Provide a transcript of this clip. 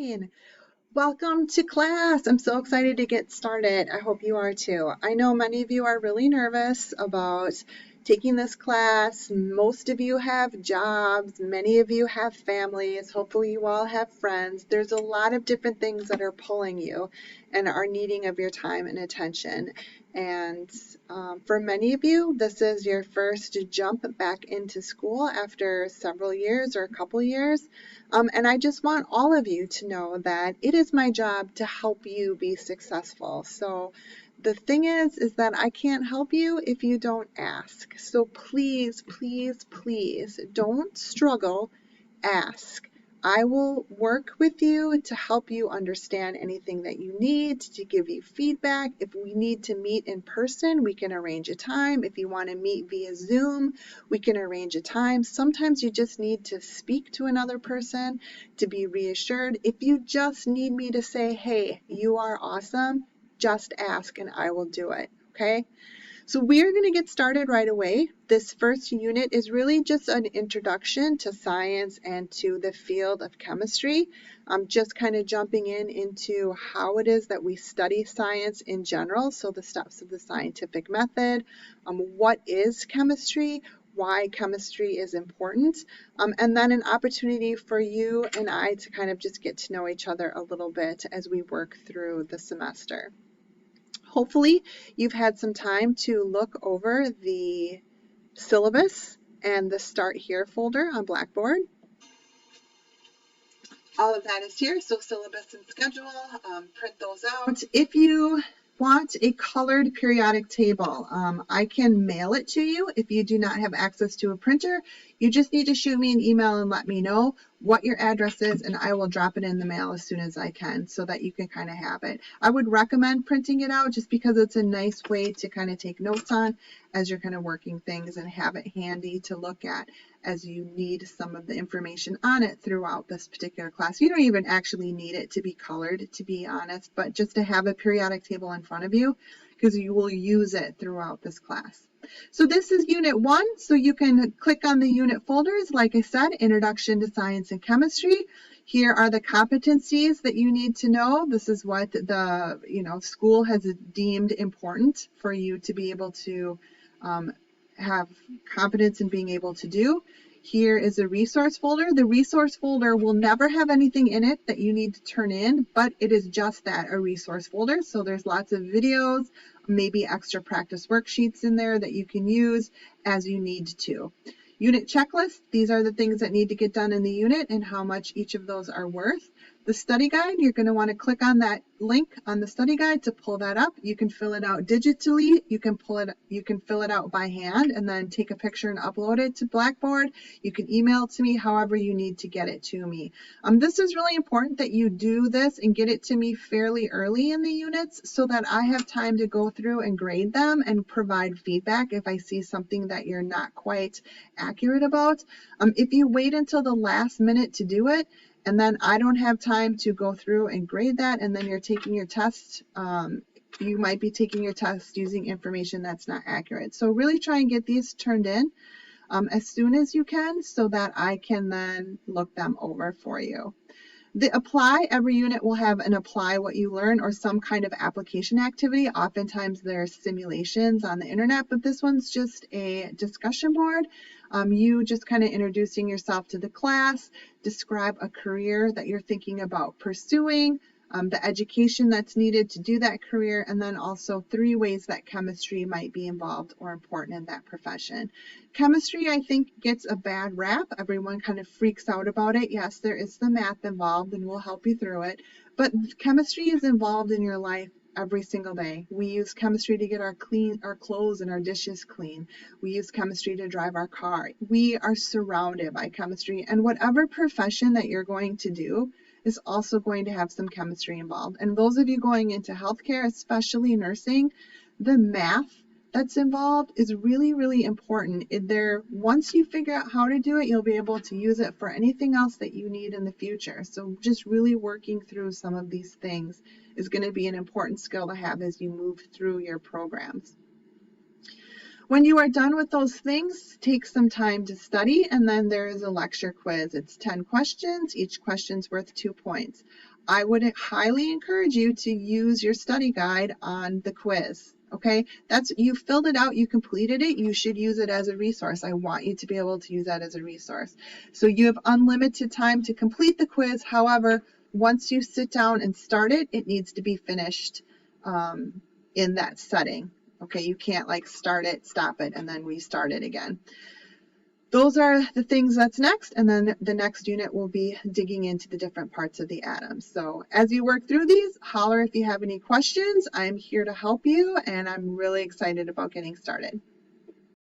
morning. Welcome to class. I'm so excited to get started. I hope you are too. I know many of you are really nervous about taking this class. Most of you have jobs. Many of you have families. Hopefully you all have friends. There's a lot of different things that are pulling you and are needing of your time and attention. And for many of you, this is your first jump back into school after several years or a couple years. And I just want all of you to know that it is my job to help you be successful. So the thing is that I can't help you if you don't ask. So please, please, please don't struggle. Ask. I will work with you to help you understand anything that you need, to give you feedback. If we need to meet in person, we can arrange a time. If you want to meet via Zoom, we can arrange a time. Sometimes you just need to speak to another person to be reassured. If you just need me to say, hey, you are awesome, just ask and I will do it, okay? So we are going to get started right away. This first unit is really just an introduction to science and to the field of chemistry. I'm just kind of jumping into how it is that we study science in general, so the steps of the scientific method, what is chemistry, why chemistry is important, and then an opportunity for you and I to kind of just get to know each other a little bit as we work through the semester. Hopefully, you've had some time to look over the syllabus and the Start Here folder on Blackboard. All of that is here, so syllabus and schedule, print those out. If you want a colored periodic table, I can mail it to you. If you do not have access to a printer, you just need to shoot me an email and let me know what your address is, and I will drop it in the mail as soon as I can so that you can kind of have it. I would recommend printing it out just because it's a nice way to kind of take notes on as you're kind of working things and have it handy to look at as you need some of the information on it throughout this particular class. You don't even actually need it to be colored, to be honest, but just to have a periodic table in front of you because you will use it throughout this class. So this is Unit 1, so you can click on the unit folders. Like I said, Introduction to Science and Chemistry. Here are the competencies that you need to know. This is what the school has deemed important for you to be able to have confidence in being able to do. Here is a resource folder. The resource folder will never have anything in it that you need to turn in, but it is just that, a resource folder. So there's lots of videos, maybe extra practice worksheets in there that you can use as you need to. Unit checklist, these are the things that need to get done in the unit and how much each of those are worth. The study guide, you're going to want to click on that link on the study guide to pull that up. You can fill it out digitally. You can fill it out by hand and then take a picture and upload it to Blackboard. You can email it to me however you need to get it to me. This is really important that you do this and get it to me fairly early in the units so that I have time to go through and grade them and provide feedback if I see something that you're not quite accurate about. If you wait until the last minute to do it, and then I don't have time to go through and grade that, and then you're taking your test, you might be taking your test using information that's not accurate. So really try and get these turned in as soon as you can so that I can then look them over for you. The apply, every unit will have an apply what you learn or some kind of application activity. Oftentimes there's simulations on the internet, but this one's just a discussion board. You just kind of introducing yourself to the class, describe a career that you're thinking about pursuing, the education that's needed to do that career, and then also 3 ways that chemistry might be involved or important in that profession. Chemistry, I think, gets a bad rap. Everyone kind of freaks out about it. Yes, there is the math involved, and we'll help you through it, but chemistry is involved in your life every single day. We use chemistry to get our clothes and our dishes clean. We use chemistry to drive our car. We are surrounded by chemistry, and whatever profession that you're going to do is also going to have some chemistry involved. And those of you going into healthcare, especially nursing, the math that's involved is really, really important. Once you figure out how to do it, you'll be able to use it for anything else that you need in the future. So just really working through some of these things is going to be an important skill to have as you move through your programs. When you are done with those things, take some time to study, and then there is a lecture quiz. It's 10 questions. Each question's worth 2 points. I would highly encourage you to use your study guide on the quiz. Okay, you filled it out, you completed it, you should use it as a resource. I want you to be able to use that as a resource. So you have unlimited time to complete the quiz. However, once you sit down and start it, it needs to be finished in that setting. Okay, you can't like start it, stop it, and then restart it again. Those are the things that's next, and then the next unit will be digging into the different parts of the atom. So as you work through these, holler if you have any questions. I'm here to help you, and I'm really excited about getting started.